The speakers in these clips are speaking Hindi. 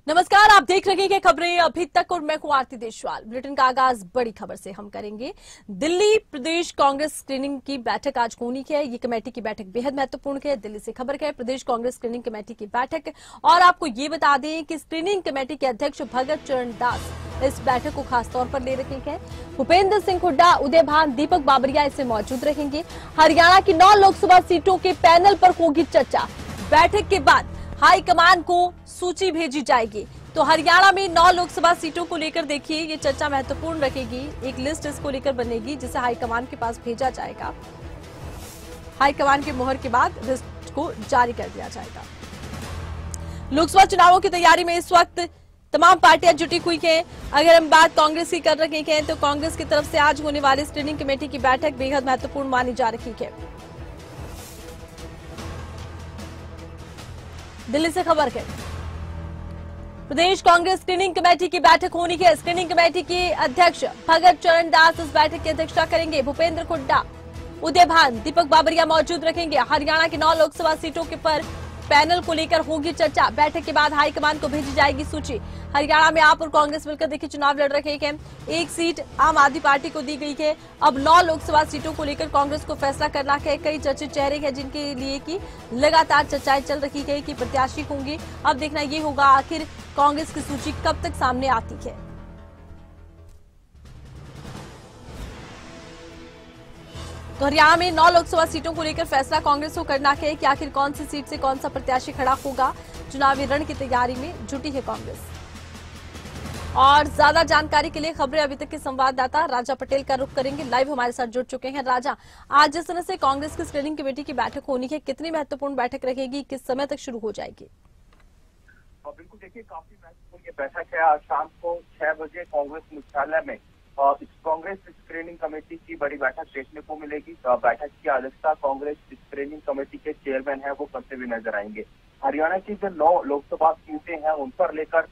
नमस्कार, आप देख रहे हैं खबरें अभी तक और मैं हूं आरती देशवाल। बुलेटिन का आगाज बड़ी खबर से हम करेंगे। दिल्ली प्रदेश कांग्रेस स्क्रीनिंग की बैठक आज होनी है। ये कमेटी की बैठक बेहद महत्वपूर्ण है। दिल्ली से खबर है, प्रदेश कांग्रेस स्क्रीनिंग कमेटी की बैठक। और आपको ये बता दें कि स्क्रीनिंग कमेटी के अध्यक्ष भगत चरण दास इस बैठक को खासतौर पर ले रहे हैं। भूपेंद्र सिंह हुड्डा, उदय भान, दीपक बाबरिया इसमें मौजूद रहेंगे। हरियाणा की 9 लोकसभा सीटों के पैनल पर होगी चर्चा। बैठक के बाद हाईकमान को सूची भेजी जाएगी। तो हरियाणा में 9 लोकसभा सीटों को लेकर देखिए ये चर्चा महत्वपूर्ण रखेगी। एक लिस्ट इसको लेकर बनेगी जिसे हाईकमान के पास भेजा जाएगा। हाईकमान की मोहर के बाद लिस्ट को जारी कर दिया जाएगा। लोकसभा चुनावों की तैयारी में इस वक्त तमाम पार्टियां जुटी हुई हैं। अगर हम बात कांग्रेस की कर रहे हैं तो कांग्रेस की तरफ से आज होने वाली स्क्रीनिंग कमेटी की बैठक बेहद महत्वपूर्ण मानी जा रही है। दिल्ली से खबर है, प्रदेश कांग्रेस स्क्रीनिंग कमेटी की बैठक होनी है। स्क्रीनिंग कमेटी के अध्यक्ष भगत चरण दास इस बैठक की अध्यक्षता करेंगे। भूपेंद्र हुड्डा, उदय भान, दीपक बाबरिया मौजूद रखेंगे। हरियाणा की 9 लोकसभा सीटों के पर पैनल को लेकर होगी चर्चा। बैठक के बाद हाईकमान को भेजी जाएगी सूची। हरियाणा में आप और कांग्रेस मिलकर देखिए चुनाव लड़ रहे हैं। एक सीट आम आदमी पार्टी को दी गई है। अब 9 लोकसभा सीटों को लेकर कांग्रेस को फैसला करना है। कई चर्चित चेहरे हैं जिनके लिए की लगातार चर्चाएं चल रही है कि प्रत्याशी होंगे। अब देखना ये होगा आखिर कांग्रेस की सूची कब तक सामने आती है। तो हरियाणा में 9 लोकसभा सीटों को लेकर फैसला कांग्रेस को करना है कि आखिर कौन सी सीट से कौन सा प्रत्याशी खड़ा होगा। चुनावी रण की तैयारी में जुटी है कांग्रेस। और ज्यादा जानकारी के लिए खबरें अभी तक के संवाददाता राजा पटेल का रुख करेंगे। लाइव हमारे साथ जुड़ चुके हैं। राजा, आज जिस तरह से कांग्रेस की स्क्रीनिंग कमेटी की बैठक होनी है, कितनी महत्वपूर्ण बैठक रहेगी, किस समय तक शुरू हो जाएगी? बिल्कुल, देखिए काफी महत्वपूर्ण ये बैठक है। आज शाम को 6 बजे कांग्रेस मुख्यालय में कांग्रेस स्क्रीनिंग कमेटी की बड़ी बैठक देखने को मिलेगी। बैठक की अध्यक्षता कांग्रेस स्क्रीनिंग कमेटी के चेयरमैन है वो करते हुए नजर आएंगे। हरियाणा की जो 9 लोकसभा सीटें हैं उन पर लेकर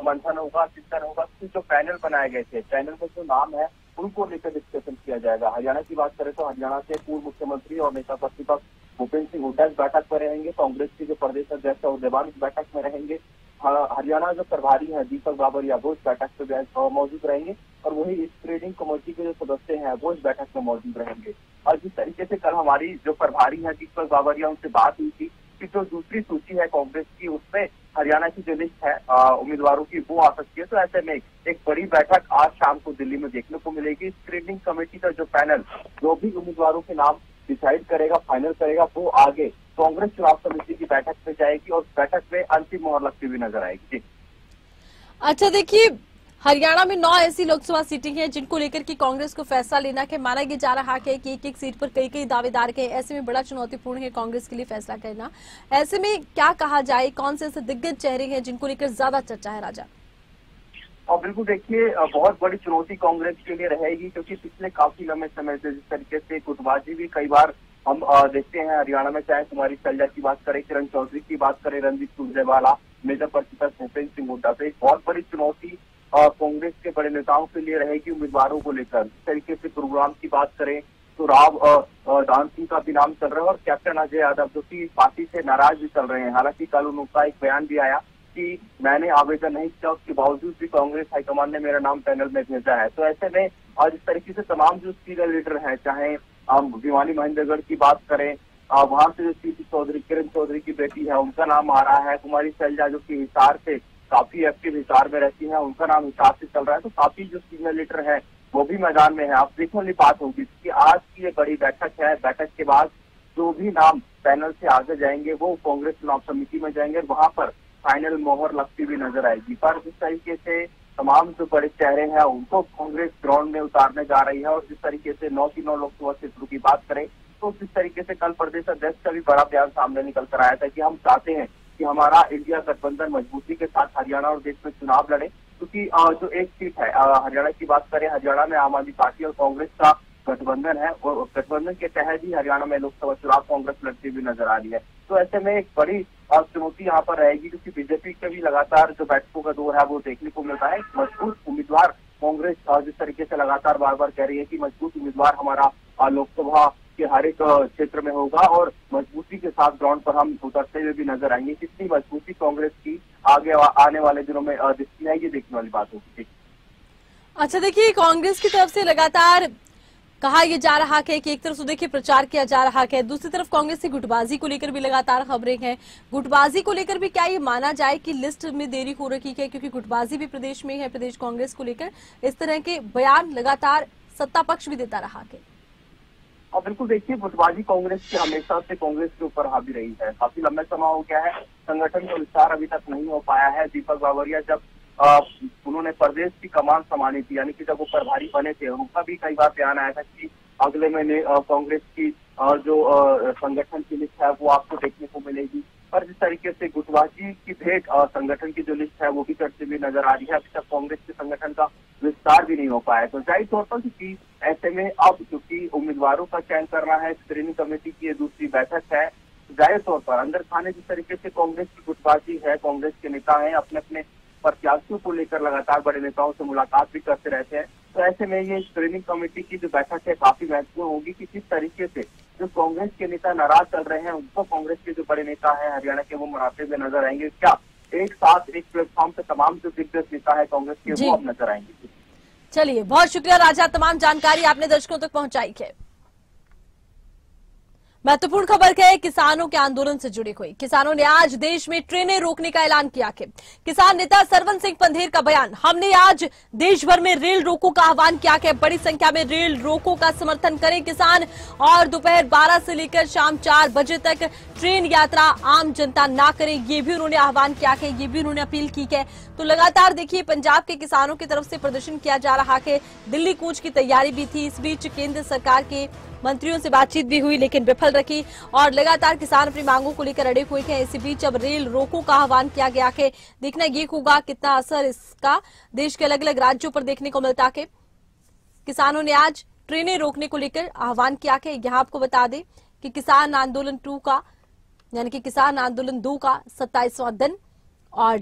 मंथन होगा, चिंतन होगा। जो पैनल बनाए गए थे, पैनल में जो नाम है उनको लेकर डिस्कशन किया जाएगा। हरियाणा की बात करें तो हरियाणा के पूर्व मुख्यमंत्री और नेता प्रतिपक्ष भूपेंद्र सिंह हुड्डा इस बैठक में रहेंगे। कांग्रेस के जो प्रदेश अध्यक्ष उदय भान इस बैठक में रहेंगे। हरियाणा जो प्रभारी है दीपक बाबरिया वो इस बैठक में मौजूद रहेंगे। और वही स्क्रीनिंग कमेटी के जो सदस्य हैं वो इस बैठक में मौजूद रहेंगे। और जिस तरीके से कल हमारी जो प्रभारी है दीपक बाबरिया उनसे बात हुई थी कि जो दूसरी सूची है कांग्रेस की उसमें हरियाणा की जो लिस्ट है उम्मीदवारों की वो आ सकती है। तो ऐसे में एक बड़ी बैठक आज शाम को दिल्ली में देखने को मिलेगी। स्क्रीनिंग कमेटी का जो पैनल जो भी उम्मीदवारों के नाम डिसाइड करेगा, फाइनल करेगा, वो आगे कांग्रेस चुनाव समिति की बैठक में जाएगी और बैठक में अंतिम मोहर लगती हुई नजर आएगी। अच्छा, देखिए हरियाणा में 9 ऐसी लोकसभा सीटें हैं जिनको लेकर के कांग्रेस को फैसला लेना है। माना ये जा रहा है कि एक सीट पर कई दावेदार हैं। ऐसे में बड़ा चुनौतीपूर्ण है कांग्रेस के लिए फैसला करना। ऐसे में क्या कहा जाए, कौन से ऐसे दिग्गज चेहरे हैं जिनको लेकर ज्यादा चर्चा है? राजा, और बिल्कुल देखिए बहुत बड़ी चुनौती कांग्रेस के लिए रहेगी क्योंकि पिछले काफी लंबे समय से जिस तरीके से गुटबाजी भी कई बार हम देखते हैं हरियाणा में, चाहे कुमारी शैलजा की बात करें, किरण चौधरी की बात करें, रणदीप सुरजेवाला, मेजर प्रतिपक्ष भूपेंद्र सिंह हुड्डा से एक बहुत बड़ी चुनौती कांग्रेस के बड़े नेताओं के लिए रहेगी उम्मीदवारों को लेकर। जिस तरीके से गुरुग्राम की बात करें तो राव दान सिंह का भी नाम चल रहा है और कैप्टन अजय यादव जो कि पार्टी से नाराज भी चल रहे हैं। हालांकि कल उनका एक बयान भी आया कि मैंने आवेदन नहीं किया, उसके बावजूद भी कांग्रेस हाईकमान ने मेरा नाम पैनल में भेजा है। तो ऐसे में और इस तरीके से तमाम जो सीनियर लीडर हैं, चाहे भिवानी महेंद्रगढ़ की बात करें, वहां से जो सीपी चौधरी, किरण चौधरी की बेटी है उनका नाम आ रहा है। कुमारी शैलजा जो कि हिसार से काफी एक्टिव हिसार में रहती है, उनका नाम हिसार से चल रहा है। तो काफी जो सीनियर लीडर है वो भी मैदान में है। आप देखने वाली बात होगी कि आज की ये बड़ी बैठक है। बैठक के बाद जो भी नाम पैनल से आगे जाएंगे वो कांग्रेस चुनाव समिति में जाएंगे, वहां पर फाइनल मोहर लगती हुई नजर आएगी। पर जिस तरीके से तमाम जो बड़े चेहरे हैं उनको कांग्रेस ग्राउंड में उतारने जा रही है और जिस तरीके से 9 की 9 लोकसभा क्षेत्रों की बात करें तो जिस तरीके से कल प्रदेश अध्यक्ष का भी बड़ा बयान सामने निकल कर आया था कि हम चाहते हैं कि हमारा इंडिया गठबंधन मजबूती के साथ हरियाणा और देश में चुनाव लड़े। क्योंकि जो एक सीट है हरियाणा की बात करें, हरियाणा में आम आदमी पार्टी और कांग्रेस का गठबंधन है और गठबंधन के तहत ही हरियाणा में लोकसभा चुनाव कांग्रेस लड़ती हुई नजर आ रही है। तो ऐसे में एक बड़ी चुनौती यहाँ पर रहेगी क्योंकि बीजेपी का भी लगातार जो बैठकों का दौर है वो देखने को मिलता है। मजबूत उम्मीदवार कांग्रेस जिस तरीके से लगातार बार बार कह रही है कि मजबूत उम्मीदवार हमारा लोकसभा के हर एक क्षेत्र में होगा और मजबूती के साथ ग्राउंड पर हम उतरते हुए भी नजर आएंगे। कितनी मजबूती कांग्रेस की आगे आने वाले दिनों में दिखती है, ये देखने वाली बात होगी। अच्छा, देखिए कांग्रेस की तरफ से लगातार कहा यह जा रहा है कि एक तरफ से देखिए प्रचार किया जा रहा है, दूसरी तरफ कांग्रेस की गुटबाजी को लेकर भी लगातार खबरें हैं। गुटबाजी को लेकर भी क्या ये माना जाए कि लिस्ट में देरी हो रही है, क्योंकि गुटबाजी भी प्रदेश में है, प्रदेश कांग्रेस को लेकर इस तरह के बयान लगातार सत्ता पक्ष भी देता रहा है। और बिल्कुल देखिए, गुटबाजी कांग्रेस की हमेशा से कांग्रेस के ऊपर हावी रही है। काफी लंबा समय हो गया है, संगठन का विस्तार अभी तक नहीं हो पाया है। दीपक बावरिया जब उन्होंने प्रदेश की कमान संभाली थी, यानी कि जब वो प्रभारी बने थे, उनका भी कई बार बयान आया था कि अगले महीने कांग्रेस की जो संगठन की लिस्ट है वो आपको देखने को मिलेगी। पर जिस तरीके से गुटबाजी की भेंट संगठन की जो लिस्ट है वो भी करते हुए नजर आ रही है, अभी तक कांग्रेस के संगठन का विस्तार भी नहीं हो पाया। तो जाहिर तौर पर क्योंकि ऐसे में अब क्योंकि उम्मीदवारों का चयन करना है, स्क्रीनिंग कमेटी की ये दूसरी बैठक है, जाहिर तौर पर अंदर खाने जिस तरीके से कांग्रेस की गुटबाजी है, कांग्रेस के नेता हैं अपने अपने प्रत्याशियों को लेकर लगातार बड़े नेताओं से मुलाकात भी करते रहते हैं। तो ऐसे में ये स्क्रीनिंग कमेटी की जो बैठक है काफी महत्वपूर्ण होगी कि किस तरीके से जो कांग्रेस के नेता नाराज चल रहे हैं उनको कांग्रेस के जो बड़े नेता हैं हरियाणा के वो मनाते हुए नजर आएंगे। क्या एक साथ एक प्लेटफॉर्म पे तमाम जो दिग्गज नेता है कांग्रेस के वो अब नजर आएंगे। चलिए, बहुत शुक्रिया राजा, तमाम जानकारी आपने दर्शकों तक पहुंचाई है। महत्वपूर्ण खबर है किसानों के आंदोलन से जुड़ी हुई। किसानों ने आज देश में ट्रेनें रोकने का ऐलान किया है। किसान नेता सरवन सिंह पंधेर का बयान, हमने आज देश भर में रेल रोको का आह्वान किया है। बड़ी संख्या में रेल रोको का समर्थन करें किसान, और दोपहर 12 से लेकर शाम 4 बजे तक ट्रेन यात्रा आम जनता ना करे, ये भी उन्होंने आह्वान किया है, ये भी उन्होंने अपील की है। तो लगातार देखिए पंजाब के किसानों की तरफ से प्रदर्शन किया जा रहा है। दिल्ली कूच की तैयारी भी थी। इस बीच केंद्र सरकार के मंत्रियों से बातचीत भी हुई, लेकिन विफल रखी, और लगातार किसान अपनी मांगों को लेकर अड़े हुए हैं। इसी बीच अब रेल रोको का आह्वान किया गया है। देखना ये होगा कितना असर इसका देश के अलग अलग राज्यों पर देखने को मिलता है। किसानों ने आज ट्रेनें रोकने को लेकर आह्वान किया है। यहाँ आपको बता दें कि किसान आंदोलन 2 का यानी कि किसान आंदोलन 2 का 27वां दिन, और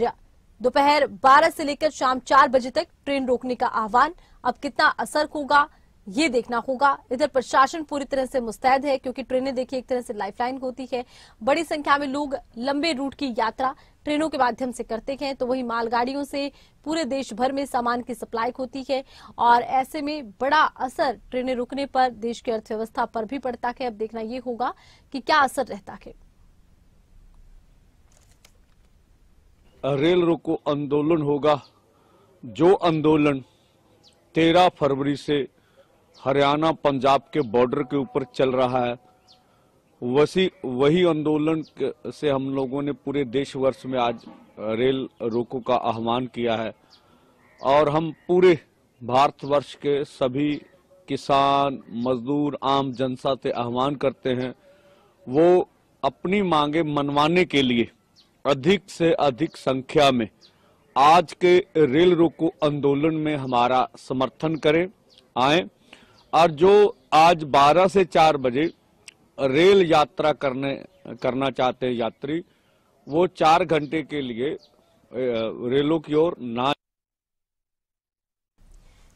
दोपहर 12 से लेकर शाम 4 बजे तक ट्रेन रोकने का आह्वान। अब कितना असर होगा ये देखना होगा। इधर प्रशासन पूरी तरह से मुस्तैद है, क्योंकि ट्रेनें देखिए एक तरह से लाइफलाइन होती है। बड़ी संख्या में लोग लंबे रूट की यात्रा ट्रेनों के माध्यम से करते हैं, तो वही मालगाड़ियों से पूरे देश भर में सामान की सप्लाई होती है, और ऐसे में बड़ा असर ट्रेनें रुकने पर देश की अर्थव्यवस्था पर भी पड़ता है। अब देखना ये होगा कि क्या असर रहता है। रेल रोको आंदोलन होगा, जो आंदोलन 13 फरवरी से हरियाणा पंजाब के बॉर्डर के ऊपर चल रहा है, वही आंदोलन से हम लोगों ने पूरे देश वर्ष में आज रेल रोको का आह्वान किया है। और हम पूरे भारतवर्ष के सभी किसान, मजदूर, आम जनता से आह्वान करते हैं वो अपनी मांगे मनवाने के लिए अधिक से अधिक संख्या में आज के रेल रोको आंदोलन में हमारा समर्थन करें, आए। और जो आज 12 से 4 बजे रेल यात्रा करना चाहते हैं यात्री, वो 4 घंटे के लिए रेलों की ओर ना।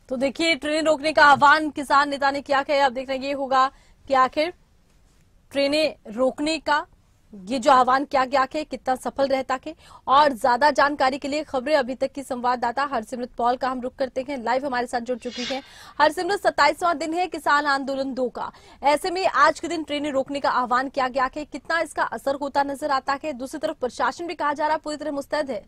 तो देखिए ट्रेन रोकने का आह्वान किसान नेता ने किया है। अब देखना ये होगा कि आखिर ट्रेनें रोकने का ये जो आह्वान किया गया है कितना सफल रहता है। और ज्यादा जानकारी के लिए खबरें अभी तक की संवाददाता हरसिमरत पॉल का हम रुख करते हैं, लाइव हमारे साथ जुड़ चुकी हैं। हरसिमरत, 27वां दिन है किसान आंदोलन 2 का, ऐसे में आज के दिन ट्रेनें रोकने का आह्वान किया गया है, कितना इसका असर होता नजर आता है? दूसरी तरफ प्रशासन भी कहा जा रहा है पूरी तरह मुस्तैद है।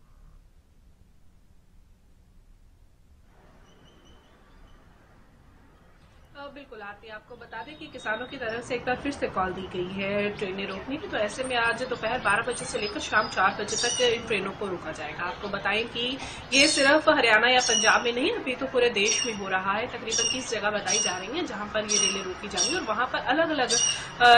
बिल्कुल आरती, आपको बता दें कि किसानों की तरफ से एक बार फिर से कॉल दी गई है ट्रेनें रोकने की। तो ऐसे में आज दोपहर 12 बजे से लेकर शाम 4 बजे तक इन ट्रेनों को रोका जाएगा। आपको बताएं कि ये सिर्फ हरियाणा या पंजाब में नहीं, अभी तो पूरे देश में हो रहा है। तकरीबन 30 जगह बताई जा रही है जहां पर ये रेलें रोकी जाएंगी, और वहां पर अलग अलग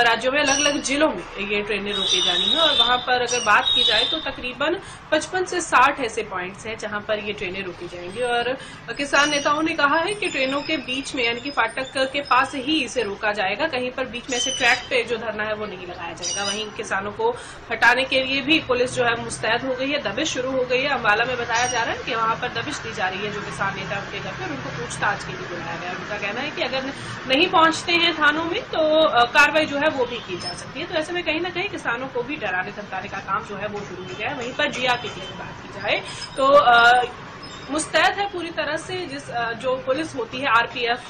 राज्यों में, अलग अलग जिलों में ये ट्रेनें रोकी जानी है। और वहां पर अगर बात की जाए तो तकरीबन 55 से 60 ऐसे पॉइंट्स हैं जहां पर ये ट्रेनें रोकी जाएंगी। और किसान नेताओं ने कहा है कि ट्रेनों के बीच में यानी कि फाटक के पास ही इसे रोका जाएगा। कहीं पर बीच में से ट्रैक पे जो धरना है वो नहीं लगाया जाएगा। वहीं किसानों को हटाने के लिए भी पुलिस जो है मुस्तैद हो गई है, दबिश शुरू हो गई है। अम्बाला में बताया जा रहा है कि वहां पर दबिश दी जा रही है जो किसान नेता उनके घर पर, उनको पूछताछ के लिए बुलाया गया। उनका कहना है कि अगर नहीं पहुंचते हैं थानों में तो कार्रवाई जो है वो भी की जा सकती है। तो ऐसे में कहीं ना कहीं किसानों को भी डराने धमकाने का काम जो है वो शुरू हो गया है। वहीं पर जीआरपी की बात की जाए तो मुस्तैद है पूरी तरह से जो पुलिस होती है आरपीएफ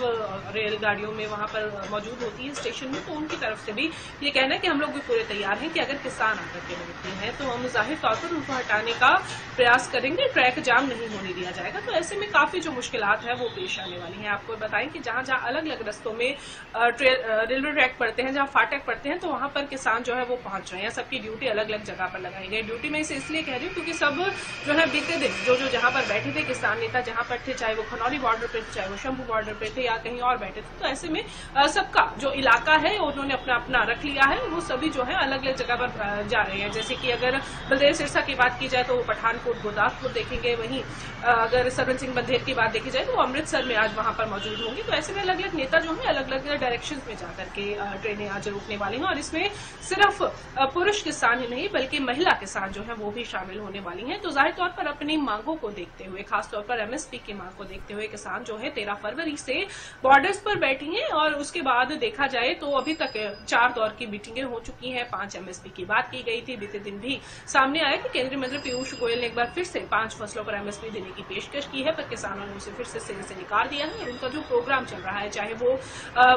रेलगाड़ियों में वहां पर मौजूद होती है स्टेशन में, तो उनकी तरफ से भी ये कहना है कि हम लोग भी पूरे तैयार हैं कि अगर किसान आकर के लगते हैं तो हम जाहिर तौर पर उनको हटाने का प्रयास करेंगे, ट्रैक जाम नहीं होने दिया जाएगा। तो ऐसे में काफी जो मुश्किलात है वो पेश आने वाली हैं। आपको बताएं कि जहां जहां अलग अलग रस्तों में रेलवे ट्रैक पड़ते हैं, जहां फाटक पड़ते हैं, तो वहां पर किसान जो है वो पहुंच रहे हैं। सबकी ड्यूटी अलग अलग जगह पर लगाई गई। ड्यूटी में इसे इसलिए कह रही हूँ क्योंकि सब जो है बीते दिन जो जहां पर बैठे थे किसान नेता जहां पर थे, चाहे वो खनौली बॉर्डर पे थे, चाहे वो शंभू बॉर्डर पे थे या कहीं और बैठे थे, तो ऐसे में सबका जो इलाका है उन्होंने अपना अपना रख लिया है। वो सभी जो है अलग अलग जगह पर जा रहे हैं। जैसे कि अगर बलदेव सिरसा की बात की जाए तो वो पठानकोट गुरदासपुर देखेंगे। वहीं अगर सरवन सिंह बंधेर की बात देखी जाए तो वो अमृतसर में आज वहां पर मौजूद होंगे। तो ऐसे में अलग अलग नेता जो है अलग अलग डायरेक्शन में जाकर के ट्रेनें आज रुकने वाली हैं और इसमें सिर्फ पुरुष किसान ही नहीं बल्कि महिला किसान जो है वो भी शामिल होने वाली हैं। तो जाहिर तौर पर अपनी मांगों को देखते हुए, खासतौर पर एमएसपी की मांग को देखते हुए किसान जो है 13 फरवरी से बॉर्डर्स पर बैठी हैं। और उसके बाद देखा जाए तो अभी तक 4 दौर की मीटिंगें हो चुकी हैं। 5 एमएसपी की बात की गई थी। बीते दिन भी सामने आया कि केंद्रीय मंत्री पीयूष गोयल ने एक बार फिर से 5 फसलों पर एमएसपी देने की पेशकश की है, पर किसानों ने उसे फिर से सिरे से निकाल दिया है। और उनका जो प्रोग्राम चल रहा है, चाहे वो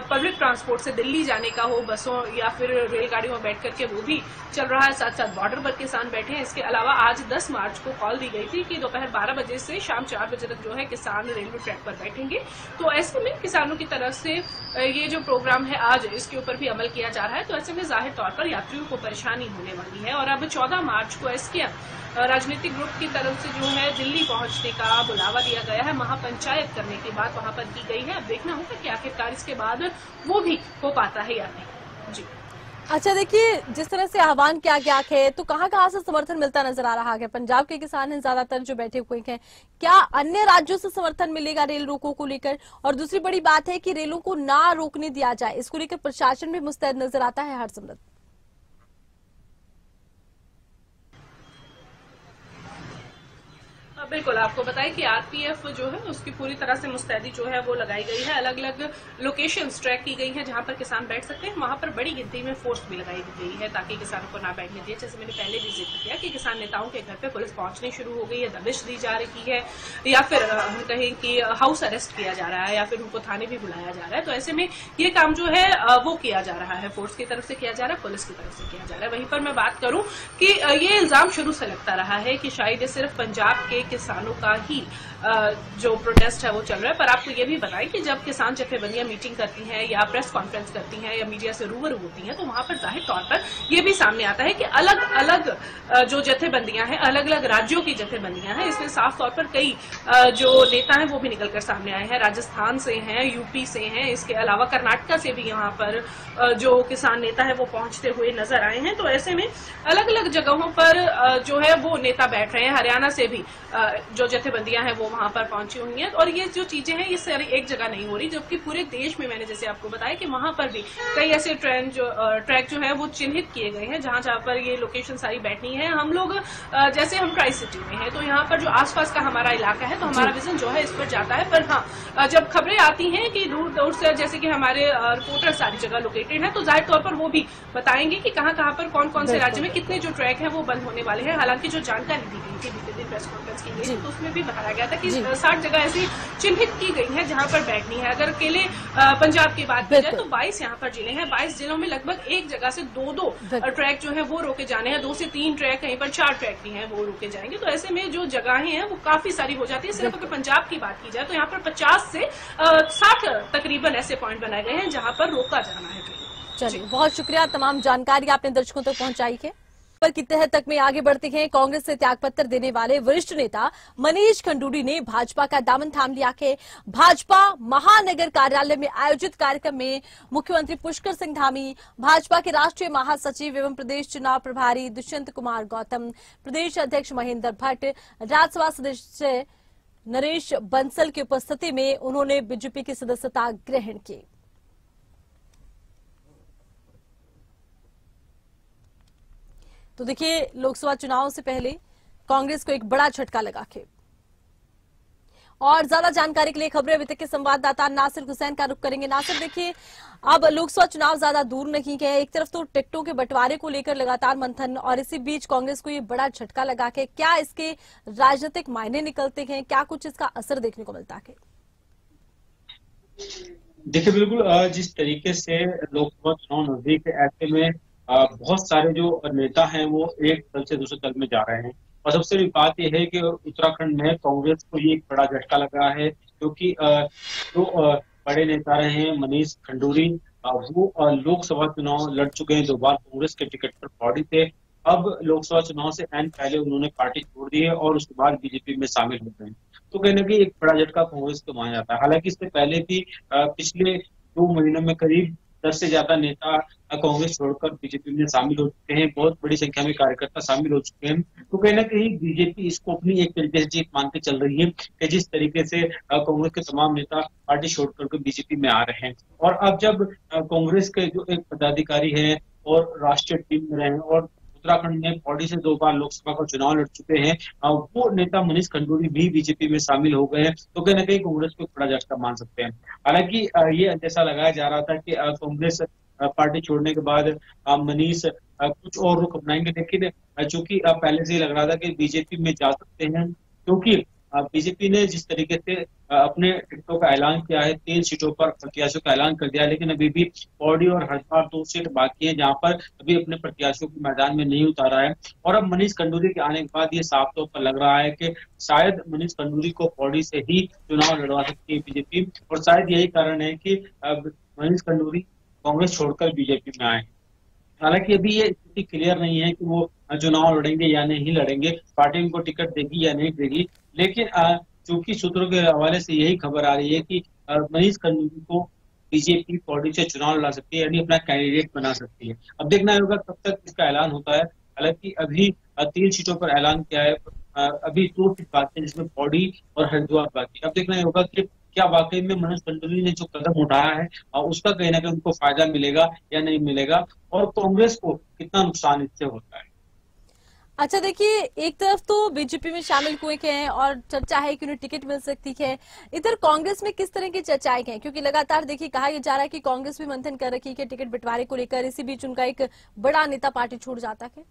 पब्लिक ट्रांसपोर्ट से दिल्ली जाने का हो, बसों या फिर रेलगाड़ियों में बैठ करके, वो भी चल रहा है। साथ साथ बॉर्डर पर किसान बैठे हैं। इसके अलावा आज 10 मार्च को कॉल दी गई थी कि दोपहर 12 बजे से शाम 4 बजे तक जो है किसान रेलवे ट्रैक पर बैठेंगे। तो ऐसे में किसानों की तरफ से ये जो प्रोग्राम है आज इसके ऊपर भी अमल किया जा रहा है। तो ऐसे में जाहिर तौर पर यात्रियों को परेशानी होने वाली है। और अब 14 मार्च को एसकेएम राजनीतिक ग्रुप की तरफ से जो है दिल्ली पहुंचने का बुलावा दिया गया है। महापंचायत करने की बात वहां पर की गई है। अब देखना होगा कि आखिरकार इसके बाद वो भी हो पाता है या नहीं। जी अच्छा, देखिए जिस तरह से आह्वान किया गया है तो कहां कहां से समर्थन मिलता नजर आ रहा है? पंजाब के किसान हैं ज्यादातर जो बैठे हुए हैं, क्या अन्य राज्यों से समर्थन मिलेगा रेल रोको को लेकर? और दूसरी बड़ी बात है कि रेलों को ना रोकने दिया जाए, इसको लेकर प्रशासन भी मुस्तैद नजर आता है। हरसिमरत, बिल्कुल, आपको बताएं कि आरपीएफ जो है उसकी पूरी तरह से मुस्तैदी जो है वो लगाई गई है। अलग अलग लोकेशंस ट्रैक की गई हैं जहां पर किसान बैठ सकते हैं। वहां पर बड़ी गिनती में फोर्स भी लगाई गई है ताकि किसानों को ना बैठने दिए। जैसे मैंने पहले भी जिक्र किया कि किसान नेताओं के घर पे पुलिस पहुंचनी शुरू हो गई है, दबिश दी जा रही है, या फिर हम कहें कि हाउस अरेस्ट किया जा रहा है, या फिर उनको थाने भी बुलाया जा रहा है। तो ऐसे में ये काम जो है वो किया जा रहा है, फोर्स की तरफ से किया जा रहा है, पुलिस की तरफ से किया जा रहा है। वहीं पर मैं बात करूं कि ये इल्जाम शुरू से लगता रहा है कि शायद ये सिर्फ पंजाब के किसानों का ही जो प्रोटेस्ट है वो चल रहा है। पर आपको ये भी बताएं कि जब किसान जथेबंदियां मीटिंग करती हैं या प्रेस कॉन्फ्रेंस करती हैं या मीडिया से रूबरू होती हैं तो वहां पर जाहिर तौर पर ये भी सामने आता है कि अलग अलग जो जथेबंदियां हैं, अलग अलग राज्यों की जथेबंदियां हैं। इसमें साफ तौर पर कई जो नेता हैं वो भी निकलकर सामने आए हैं। राजस्थान से हैं, यूपी से हैं, इसके अलावा कर्नाटका से भी यहाँ पर जो किसान नेता है वो पहुंचते हुए नजर आए हैं। तो ऐसे में अलग अलग जगहों पर जो है वो नेता बैठ रहे हैं। हरियाणा से भी जो जथेबंदियां हैं वो वहां पर पहुंची हुई हैं। और ये जो चीजें हैं ये सारी एक जगह नहीं हो रही, जबकि पूरे देश में मैंने जैसे आपको बताया कि वहां पर भी कई ऐसे ट्रैक जो है वो चिन्हित किए गए हैं जहां जहां पर ये लोकेशन सारी बैठनी है। हम लोग जैसे हम ट्राई सिटी में हैं तो यहाँ पर जो आसपास का हमारा इलाका है तो हमारा विजन जो है इस पर जाता है। पर हाँ, जब खबरें आती हैं कि दूर दूर से जैसे कि हमारे रिपोर्टर सारी जगह लोकेटेड है तो जाहिर तौर पर वो भी बताएंगे कि कहाँ कहाँ पर कौन कौन से राज्य में कितने जो ट्रैक है वो बंद होने वाले हैं। हालांकि जो जानकारी दी गई थी बीते दिन प्रेस कॉन्फ्रेंस की गई तो उसमें भी बताया गया था कि 60 जगह ऐसी चिन्हित की गई है जहां पर बैठनी है। अगर अकेले पंजाब की बात की जाए तो 22 यहाँ पर जिले हैं। 22 जिलों में लगभग एक जगह से 2-2 ट्रैक जो है वो रोके जाने हैं। 2 से 3 ट्रैक, कहीं पर 4 ट्रैक भी हैं वो रोके जाएंगे। तो ऐसे में जो जगहें हैं वो काफी सारी हो जाती है। सिर्फ अगर पंजाब की बात की जाए तो यहाँ पर 50 से 60 तकरीबन ऐसे पॉइंट बनाए गए हैं जहां पर रोका जाना है। चलिए, बहुत शुक्रिया, तमाम जानकारी आपने दर्शकों तक पहुंचाई है। की तह तक में आगे बढ़ते हैं। कांग्रेस से त्यागपत्र देने वाले वरिष्ठ नेता मनीष खंडूड़ी ने भाजपा का दामन थाम लिया है। भाजपा महानगर कार्यालय में आयोजित कार्यक्रम में मुख्यमंत्री पुष्कर सिंह धामी, भाजपा के राष्ट्रीय महासचिव एवं प्रदेश चुनाव प्रभारी दुष्यंत कुमार गौतम, प्रदेश अध्यक्ष महेंद्र भट्ट, राज्यसभा सदस्य नरेश बंसल की उपस्थिति में उन्होंने बीजेपी की सदस्यता ग्रहण की। तो देखिए, लोकसभा चुनाव से पहले कांग्रेस को एक बड़ा झटका लगा के। और ज्यादा जानकारी के लिए खबरें अभी तक के संवाददाता नासिर हुसैन का रुख करेंगे। नासिर, देखिए, अब लोकसभा चुनाव ज्यादा दूर नहीं है, एक तरफ तो टिकटों के बंटवारे को लेकर लगातार मंथन, और इसी बीच कांग्रेस को ये बड़ा झटका लगा के क्या इसके राजनीतिक मायने निकलते हैं, क्या कुछ इसका असर देखने को मिलता है? देखिए, बिल्कुल जिस तरीके से लोकसभा चुनाव नजदीक है, ऐसे में बहुत सारे जो नेता हैं वो एक दल से दूसरे दल में जा रहे हैं। और सबसे बड़ी बात यह है कि उत्तराखंड में कांग्रेस को ये एक बड़ा झटका लगा है, क्योंकि जो बड़े नेता रहे हैं मनीष खंडूरी, वो लोकसभा चुनाव लड़ चुके हैं, 2 बार कांग्रेस के टिकट पर पौड़ी थे। अब लोकसभा चुनाव से एन पहले उन्होंने पार्टी छोड़ दी है और उसके बाद बीजेपी में शामिल हो गए हैं। तो कहीं ना कहीं एक बड़ा झटका कांग्रेस को माना जाता है। हालांकि इससे पहले भी पिछले 2 महीनों में करीब 10 से ज्यादा नेता कांग्रेस छोड़कर बीजेपी में शामिल हो चुके हैं, बहुत बड़ी संख्या में कार्यकर्ता शामिल हो चुके हैं। तो कहीं ना कहीं बीजेपी इसको अपनी एक तरीके से जीत मान के चल रही है कि जिस तरीके से कांग्रेस के तमाम नेता पार्टी छोड़कर के बीजेपी में आ रहे हैं। और अब जब कांग्रेस के जो एक पदाधिकारी है और राष्ट्रीय टीम में रहे हैं और उत्तराखंड में पौड़ी से 2 बार लोकसभा का चुनाव लड़ चुके हैं, वो नेता मनीष खंडूरी भी बीजेपी में शामिल हो गए हैं, तो कहीं ना कहीं कांग्रेस को बड़ा झटका मान सकते हैं। हालांकि ये जैसा लगाया जा रहा था कि कांग्रेस पार्टी छोड़ने के बाद मनीष कुछ और रुख अपनाएंगे, लेकिन चूंकि पहले से ही लग रहा था कि बीजेपी में जा सकते हैं, क्योंकि बीजेपी ने जिस तरीके से अपने टिकटों का ऐलान किया है, 3 सीटों पर प्रत्याशियों का ऐलान कर दिया, लेकिन अभी भी पौड़ी और हरिद्वार 2 सीट बाकी है जहां पर अभी अपने प्रत्याशियों को मैदान में नहीं उतारा है। और अब मनीष खंडूरी के आने के बाद ये साफ तौर पर लग रहा है कि शायद मनीष खंडूरी को पौड़ी से ही चुनाव लड़वा सकती है बीजेपी, और शायद यही कारण है कि मनीष खंडूरी कांग्रेस छोड़कर बीजेपी में आए। हालांकि अभी ये स्थिति क्लियर नहीं है कि वो चुनाव लड़ेंगे या नहीं लड़ेंगे, पार्टी उनको टिकट देगी या नहीं देगी, लेकिन चूंकि सूत्रों के हवाले से यही खबर आ रही है कि मनीष खंडूरी को बीजेपी पौड़ी से चुनाव लड़ा सकती है, यानी अपना कैंडिडेट बना सकती है। अब देखना होगा कब तक इसका ऐलान होता है। हालांकि अभी 3 सीटों पर ऐलान किया है, अभी 2 सीट बाकी है जिसमें पौड़ी और हरिद्वार बाकी। अब देखना होगा कि क्या वाकई में मनीष खंडूरी ने जो कदम उठाया है उसका कहीं ना कहीं उनको फायदा मिलेगा या नहीं मिलेगा, और कांग्रेस को कितना नुकसान इससे होता है। अच्छा, देखिए, एक तरफ तो बीजेपी में शामिल हुए हैं और चर्चा है कि उन्हें टिकट मिल सकती है, इधर कांग्रेस में किस तरह की चर्चाएं हैं? क्योंकि लगातार देखिए कहा यह जा रहा है कि कांग्रेस भी मंथन कर रखी है टिकट बंटवारे को लेकर, इसी बीच उनका एक बड़ा नेता पार्टी छोड़ जाता है।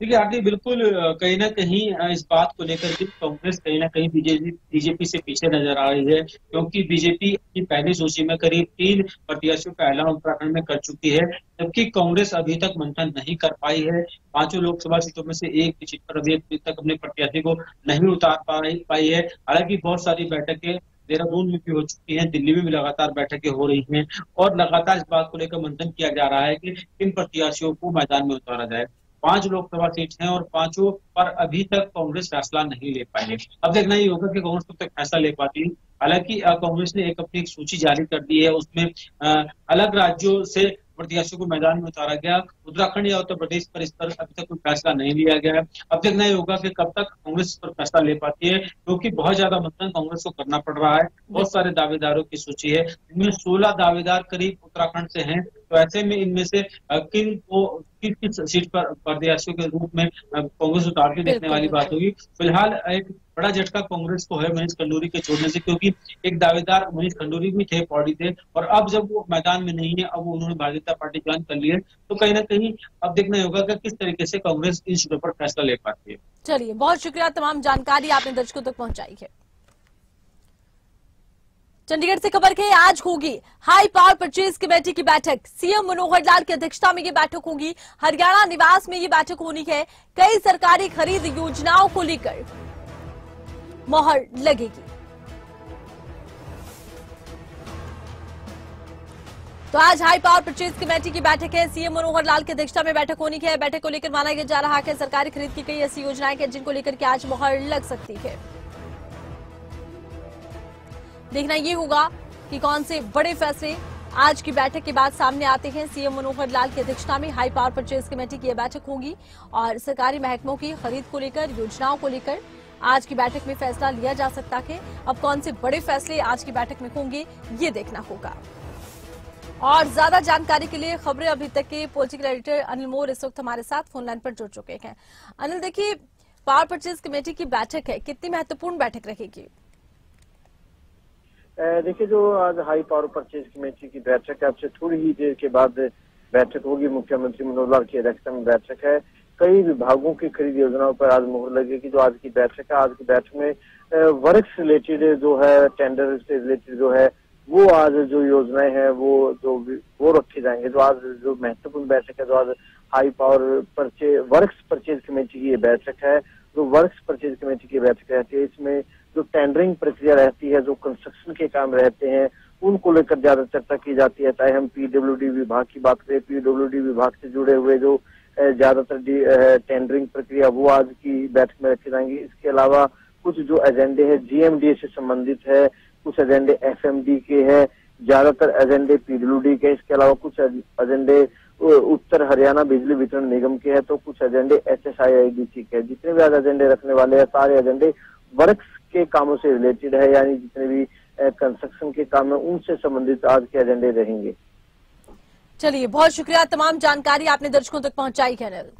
देखिए आरती, बिल्कुल कहीं ना कहीं इस बात को लेकर भी कांग्रेस कहीं ना कहीं बीजेपी से पीछे नजर आ रही है, क्योंकि बीजेपी अपनी पहली सूची में करीब 3 प्रत्याशियों का ऐलान उत्तराखंड में कर चुकी है, जबकि कांग्रेस अभी तक मंथन नहीं कर पाई है। 5 लोकसभा सीटों में से एक सीट पर अभी तक अपने प्रत्याशी को नहीं उतार पाई है। हालांकि बहुत सारी बैठकें देहरादून में भी हो चुकी हैं, दिल्ली में भी लगातार बैठकें हो रही हैं, और लगातार इस बात को लेकर मंथन किया जा रहा है कि किन प्रत्याशियों को मैदान में उतारा जाए। 5 लोकसभा सीट हैं और 5 पर अभी तक कांग्रेस फैसला नहीं ले पाई है। अब देखना ये होगा कि कांग्रेस कब तक फैसला ले पाती है। हालांकि कांग्रेस ने अपनी एक सूची जारी कर दी है, उसमें अलग राज्यों से प्रत्याशियों को मैदान में उतारा गया। उत्तराखंड या उत्तर प्रदेश पर इस पर अभी तक कोई फैसला नहीं लिया गया है। अब देखना ये होगा कि कब तक कांग्रेस इस पर फैसला ले पाती है, क्योंकि बहुत ज्यादा मतदान कांग्रेस को करना पड़ रहा है। बहुत सारे दावेदारों की सूची है, इनमें 16 दावेदार करीब उत्तराखंड से हैं। तो ऐसे में इनमें से किस सीट पर प्रत्याशियों के रूप में कांग्रेस उतारती देखने वाली बात होगी। फिलहाल एक बड़ा झटका कांग्रेस को है मनीष खंडूरी के छोड़ने से, क्योंकि एक दावेदार मनीष खंडूरी भी थे, पौड़ी थे, और अब जब वो मैदान में नहीं है, अब उन्होंने भारतीय जनता पार्टी ज्वाइन कर ली है, तो कहीं ना कहीं अब देखना होगा कि किस तरीके से कांग्रेस इन सीटों पर फैसला ले पाती है। चलिए, बहुत शुक्रिया, तमाम जानकारी आपने दर्शकों तक पहुंचाई है। चंडीगढ़ से खबर के आज होगी हाई पावर परचेज कमेटी की बैठक, सीएम मनोहर लाल की अध्यक्षता में ये बैठक होगी। हरियाणा निवास में ये बैठक होनी है। कई सरकारी खरीद योजनाओं को लेकर मोहर लगेगी। तो आज हाई पावर परचेज कमेटी की बैठक है, सीएम मनोहर लाल की अध्यक्षता में बैठक होनी है। बैठक को लेकर माना जा रहा है सरकारी खरीद की कई ऐसी योजनाएं हैं जिनको लेकर के आज मोहर लग सकती है। देखना ये होगा कि कौन से बड़े फैसले आज की बैठक के बाद सामने आते हैं। सीएम मनोहर लाल की अध्यक्षता में हाई पावर परचेज कमेटी की यह बैठक होगी और सरकारी महकमों की खरीद को लेकर, योजनाओं को लेकर आज की बैठक में फैसला लिया जा सकता है। अब कौन से बड़े फैसले आज की बैठक में होंगे, ये देखना होगा। और ज्यादा जानकारी के लिए खबरें अभी तक के पॉलिटिकल एडिटर अनिल मोर इस वक्त हमारे साथ फोन लाइन पर जुड़ चुके हैं। अनिल, देखिए, पावर परचेज कमेटी की बैठक है, कितनी महत्वपूर्ण बैठक रहेगी? देखिए, जो आज हाई पावर परचेज कमेटी की बैठक है, अब से थोड़ी ही देर के बाद बैठक होगी। मुख्यमंत्री मनोहर लाल की अध्यक्षता में बैठक है। कई विभागों की खरीद योजनाओं पर आज मुहर लगेगी। जो आज की बैठक है, आज की बैठक में वर्क्स रिलेटेड जो है, टेंडर से रिलेटेड जो है, वो आज जो योजनाएं हैं वो रखे जाएंगे। जो आज जो महत्वपूर्ण बैठक है, जो आज high power works purchase committee की ये बैठक है, जो वर्क्स परचेज कमेटी की बैठक रहती है, इसमें जो टेंडरिंग प्रक्रिया रहती है, जो कंस्ट्रक्शन के काम रहते हैं, उनको लेकर ज्यादा चर्चा की जाती है। चाहे हम पीडब्ल्यूडी विभाग की बात करें, पीडब्ल्यूडी विभाग से जुड़े हुए जो ज्यादातर टेंडरिंग प्रक्रिया वो आज की बैठक में रखी जाएंगी। इसके अलावा कुछ जो एजेंडे है जीएमडीए से संबंधित है, कुछ एजेंडे एफएमडी के हैं, ज्यादातर एजेंडे पीडब्ल्यूडी के। इसके अलावा कुछ एजेंडे उत्तर हरियाणा बिजली वितरण निगम के हैं, तो कुछ एजेंडे HSIIDC के हैं। जितने भी आज एजेंडे रखने वाले हैं, सारे एजेंडे वर्क्स के कामों से रिलेटेड है, यानी जितने भी कंस्ट्रक्शन के काम है उनसे संबंधित आज के एजेंडे रहेंगे। चलिए, बहुत शुक्रिया, तमाम जानकारी आपने दर्शकों तक पहुंचाई है अनिल।